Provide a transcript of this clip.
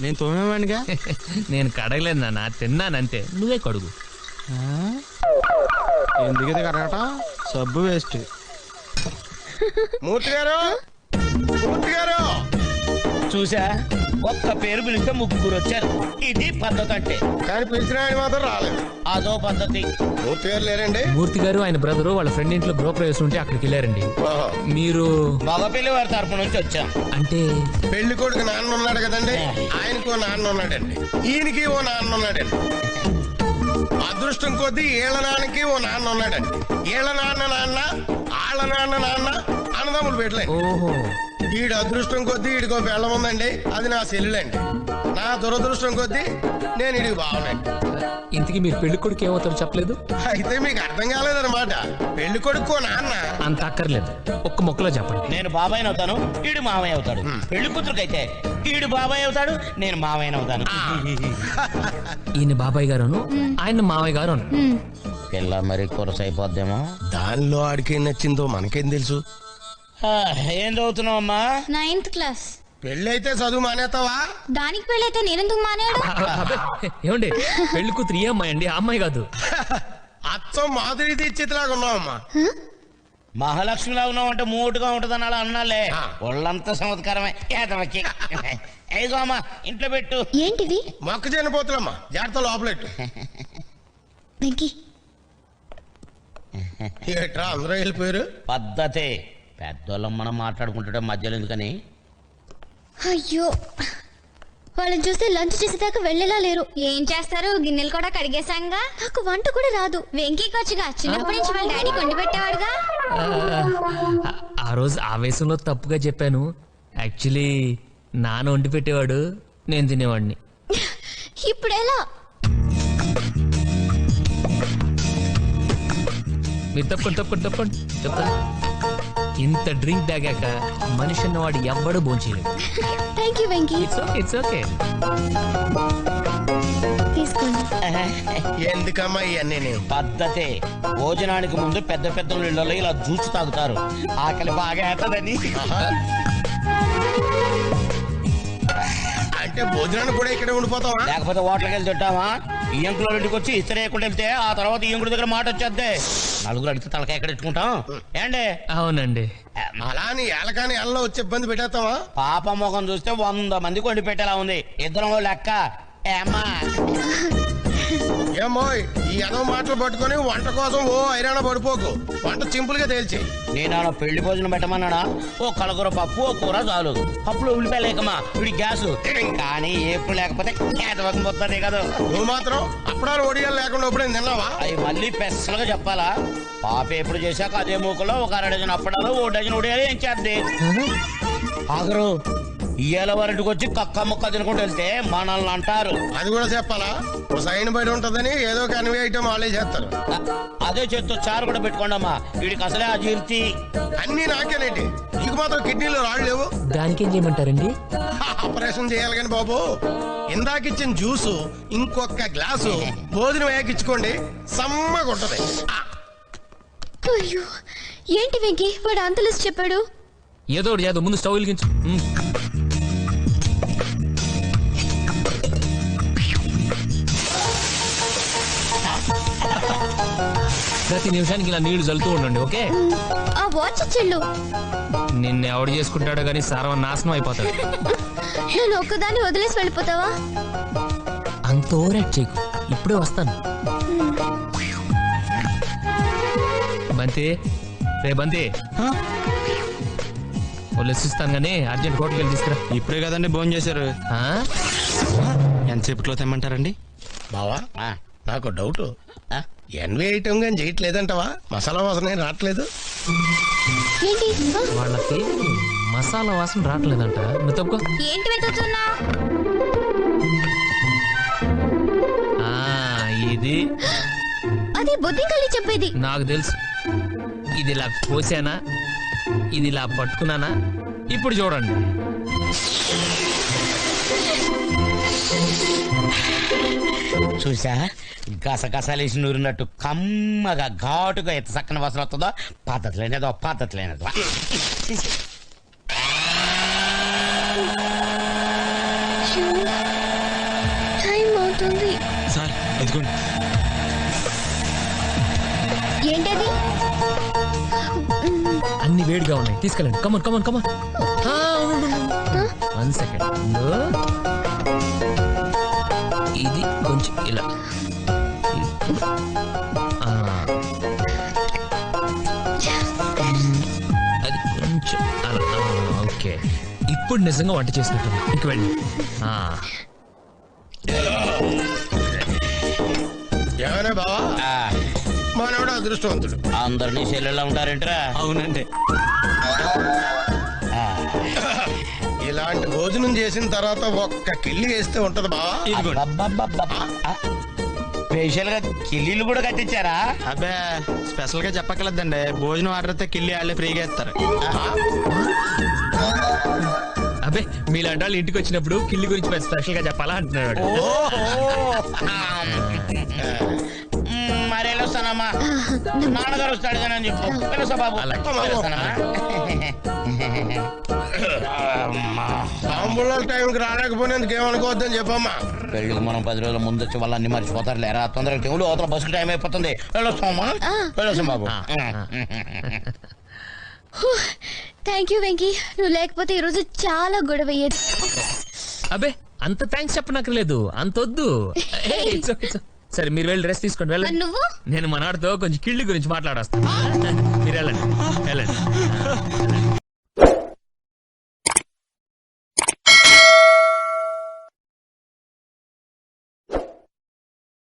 నేను తోమేవాడిగా. నేను కడగలేదు నాన్న, తిన్నానంతే. నువ్వే కడుగు. ఎందుకది కడగట? సబ్బు వేస్ట్. మూర్తి గారు, మూర్తి గారు చూసా, ఒక్క పేరు పిలిస్తే ముగ్గురు వచ్చారు. ఇది పద్ధతి అంటే. కానీ పిలిచిన ఆయన మాత్రం రాలేదు. అదో పద్ధతి. మూర్తి గారు లేరండి? మూర్తి గారు ఆయన బ్రదరు వాళ్ళ ఫ్రెండ్ ఇంట్లో గృహప్రవేశం ఉంటే అక్కడికి వెళ్ళారండి. ఓహో. మీరు మగ పిల్లి వారి తరపు నుంచి వచ్చాం. అంటే పెళ్లి కొడుకు నాన్న ఉన్నాడు కదండి, ఆయనకు ఓ నాన్న ఉన్నాడండి, ఈయనకి ఓ నాన్న ఉన్నాడండి. అదృష్టం కొద్దీ ఏళ్ల నాన్నకి ఓ నాన్న ఉన్నాడండి. ఏళ్ల నాన్న నాన్న, ఆళ్ళ నాన్న నాన్న అన్నదమ్ములు పెట్టలేదు. ఓహో, ఈడు అదృష్టం కొద్దీ ఈడికో పెళ్ళం ఉందండి, అది నా సెల్లులండి. నా దురదృష్టం కొద్దీ నేను ఈడికి బావనండి. ఇంతకీ మీరు పెళ్లి కొడుకు ఏమవుతారో చెప్పలేదు. అయితే మీకు అర్థం కాలేదన్నమాట. పెళ్లి కొడుకో నాన్న. అంత అక్కర్లేదు, ఒక్క మొక్కలో చెప్పండి. నేను బాబాయ్ అవుతాను, ఈడు మామయ్య అవుతాడు. పెళ్లి కూతురుకైతే ఈడు బాబాయ్ అవుతాడు, నేను మామయ్య అవుతాను. ఈయన బాబాయ్ గారును, ఆయన మామయ్య గారు. పిల్ల మరి కొరసైపోద్దేమో. దానిలో ఆడికేం నచ్చిందో మనకేం తెలుసు. ఏం చదువుతున్నావమ్మా? 9th class. పెళ్లి అయితే చదువు మానేస్తావా? దానికి పెళ్ళైతే నేనెందుకు మానేడు? ఏమండి, పెళ్లి కూతురు ఏ అమ్మాయి అండి? ఆ అమ్మాయి కాదు. అచ్చం మాధురి దీక్షిత్లాగా ఉన్నావమ్మా. మహాలక్ష్మిలా ఉన్నావు అంటే మూటుగా ఉంటదని అలా అన్నాలే. ఒళ్ళంతా చమత్కారమే. ఏదవకి ఏదో అమ్మా ఇంట్లో పెట్టు. ఏంటిది? మొక్కజొన్న పోతులమ్మా, జాగ్రత్త లోపలెట్టు. వెంకీ, ఏట్రా అందరూ వెళ్ళిపోయారు? పద్ధతే. పెద్దోళ్ళం మనం మాట్లాడుకుంటుంటే మధ్యలో ఎందుకని. అయ్యో, వాళ్ళని చూస్తే లంచ్ చేసేదాకా వెళ్ళేలా లేరు. ఏం చేస్తారు? గిన్నెలు కూడా కడిగేశాంగా. నాకు వంట కూడా రాదు. వెంకీకి వచ్చుగా, చిన్నప్పటి నుంచి వాళ్ళ డాడీ కొండి పెట్టేవాడుగా. ఆ రోజు ఆవేశంలో తప్పుగా చెప్పాను. యాక్చువల్లీ నాన్న వండి పెట్టేవాడు, నేను తినేవాడిని. ఇప్పుడు ఎలా? మీరు తప్పండి చెప్తాను. ఇంత డ్రింక్ తాగాక మనిషి అన్నవాడు ఎవ్వడూ భోంచేయలేదు. Thank you Venky. It's okay. తీసుకోండి. ఎందుకమ్మా ఇవన్నీ? పద్ధతే. భోజనానికి ముందు పెద్ద పెద్ద నీళ్ళలో ఇలా జ్యూస్ తాగుతారు. ఆకలి బాగా అవుతుందని. అంటే భోజనాన్ని కూడా ఇక్కడే ఉండిపోతావా? లేకపోతే హోటల్కి వెళ్ళి తింటావా? ఈ అంకుల ఇంటికి వచ్చి ఇస్త్రీ వేయకుండా వెళ్తే ఆ తర్వాత ఈ అంకుడి దగ్గర మాట వచ్చేద్దే. నలుగురు అడిగితే తలకాయ ఎక్కడ ఎట్టుకుంటాం ఏండి? అవునండి. అలా నీ ఏలకాని ఎల్లో వచ్చి ఇబ్బంది పెట్టేస్తావా? పాప ముఖం చూస్తే 100 మందికి వండి పెట్టేలా ఉంది. ఇద్దరం లెక్క. ఏమ్మా ఏమో ఈ ఎనవ మాటలు పట్టుకొని వంట కోసం ఓ ఐరాణ పడిపోకు. వంట సింపుల్ గా తేల్చి. నేను పెళ్లి భోజనం పెట్టమన్నాడా? ఓ కలగూర పప్పు, ఓ కూర చాలు. పప్పులో ఉల్లిపాయ లేకమ్మా, వీడి గ్యాస్. కానీ ఎప్పుడు లేకపోతే కేటవకం పోతుంది కదా. నువ్వు మాత్రం అప్పుడాలు ఒడియాలు లేకుండా ఎప్పుడే తిన్నావా? అవి మళ్ళీ స్పెషల్గా చెప్పాలా? పాప ఎప్పుడు చేశాక అదే మూకలో ఒక 1 డజన్ అప్పడాలు, 1 డజన్ ఒడియాలు ఏం చేద్ది. ఆగరు ఇయ్యాల వారింటికి వచ్చి కక్క ముక్క తినుకుంటూ వెళ్తే మనల్ని అంటారు. అది కూడా చెప్పాలా? సైన్ బయట ఉంటదని ఏదో ఒక అన్వే ఐటమ్ వాళ్ళే చేస్తారు. అదే చేత్తో చారు కూడా పెట్టుకోండమ్మా, వీడికి అసలే అజీర్తి. అన్ని నాకేనండి, నీకు మాత్రం కిడ్నీలో రాళ్ళు లేవు. దానికి ఏం చేయమంటారండి? ఆపరేషన్ చేయాలి కానీ బాబు. ఇందాకిచ్చిన జ్యూసు ఇంకొక గ్లాసు భోజనం వేయకిచ్చుకోండి, సమ్మగా ఉంటది. అయ్యో, ఏంటి వెంకీ వాడు అంత లిస్ట్ చెప్పాడు? ఏదో ముందు స్టవ్ వెలిగించు. ప్రతి నిమిషానికి ఇలా నీళ్లు చల్లుతూ ఉండండి, ఓకే? ఆ వాచ్ చెల్లు నిన్ను ఎవడు చేసుకుంటాడో కానీ సర్వనాశనం అయిపోతాడు. నేను ఒక్కదాన్ని వదిలేసి వెళ్ళిపోతావా? అంత ఓవరాక్ట్ చేయకు, ఇప్పుడే వస్తాను. బంతి, రే బంతి, లెసిస్తాను కానీ అర్జెంట్ హోటల్కి వెళ్ళి తీసుకురా. ఇప్పుడే కదండి భోజనం చేశారు. ఎంతసేపట్లో తెమ్మంటారండి? బావా నాకు డౌట్. ఎన్వే ఐటమ్ కానీ చేయట్లేదంటవా? మసాలా వాసన ఏం రావట్లేదు. ఏంటి? వాళ్ళకి మసాలా వాసన రావట్లేదంట. నువ్వు తప్పుకో. ఏంటి వెతుకుతున్నా? ఇది అది బుద్ధి కలిగి చెప్పేది. నాకు తెలుసు. ఇది ఇలా కోసానా, ఇది ఇలా పట్టుకున్నానా? ఇప్పుడు చూడండి. చూసా, గసగసాలేసి నూరినట్టు కమ్మగా ఘాటుగా ఎంత చక్కని వాసన వస్తుందో. పద్ధతి లేనిదో. ఇదిగోండి. ఏంటది? అన్ని వేడిగా ఉన్నాయి, తీసుకెళ్ళండి. Come on come on come on. 1 సెకండ్. ఇది కొంచెం ఇలా. ఆ. అది కొంచెం అలా. ఓకే, ఇప్పుడు నిజంగా వంట చేసినట్టుంది. ఇంక వెళ్ళి. ఏమైనా బావా ఆ, మనోడు అదృష్టవంతుడు. అందరినీ చెల్లెళ్ళ ఉంటారేంట్రా? అవునండి. ఇలాంటి భోజనం చేసిన తర్వాత ఒక్క కిల్లి వేస్తే ఉంటది బావా. ఇదిగోండి. స్పెషల్ గా కిల్లీలు కూడా కట్టించారా? అబ్బే స్పెషల్ గా చెప్పక్కర్లేదండి, భోజనం ఆర్డర్ అయితే కిల్లి వాళ్ళే ఫ్రీగా ఇస్తారు. అబ్బే మీలాంటి వాళ్ళు ఇంటికి వచ్చినప్పుడు కిల్లి గురించి స్పెషల్ గా చెప్పాలా అంటున్నాడు. మరి వెళ్ళొస్తానమ్మా, నాన్నగారు వస్తాడు కదా అని చెప్పు. వెళ్ళొస్తా బాబు. వెళ్ళొస్తానమ్మా. సాంబుళ్ళ టైంకి రాలేకపోయినందుకు ఏమనుకోవద్దని చెప్పమ్మా. పెళ్ళికి మనం 10 రోజుల ముందు వచ్చి వాళ్ళన్ని మర్చిపోతారు లేరా? తొందరగా టైంలో అవతల బస్సుకు టైం అయిపోతుంది. వెళ్ళొస్తామమ్మా. వెళ్ళొస్తాం బాబు. థ్యాంక్ యూ వెంకీ, నువ్వు లేకపోతే ఈరోజు చాలా గొడవ అయ్యేది. అబ్బే అంత థ్యాంక్స్ చెప్పనక్కర్లేదు, అంత వద్దు. సరే మీరు వెళ్ళి డ్రెస్ తీసుకోండి, మరి వెళ్ళండి. నువ్వు నేను మనవాడితో కొంచెం కిళ్ళి గురించి మాట్లాడొస్తాను. మీరు వెళ్ళండి వెళ్ళండి.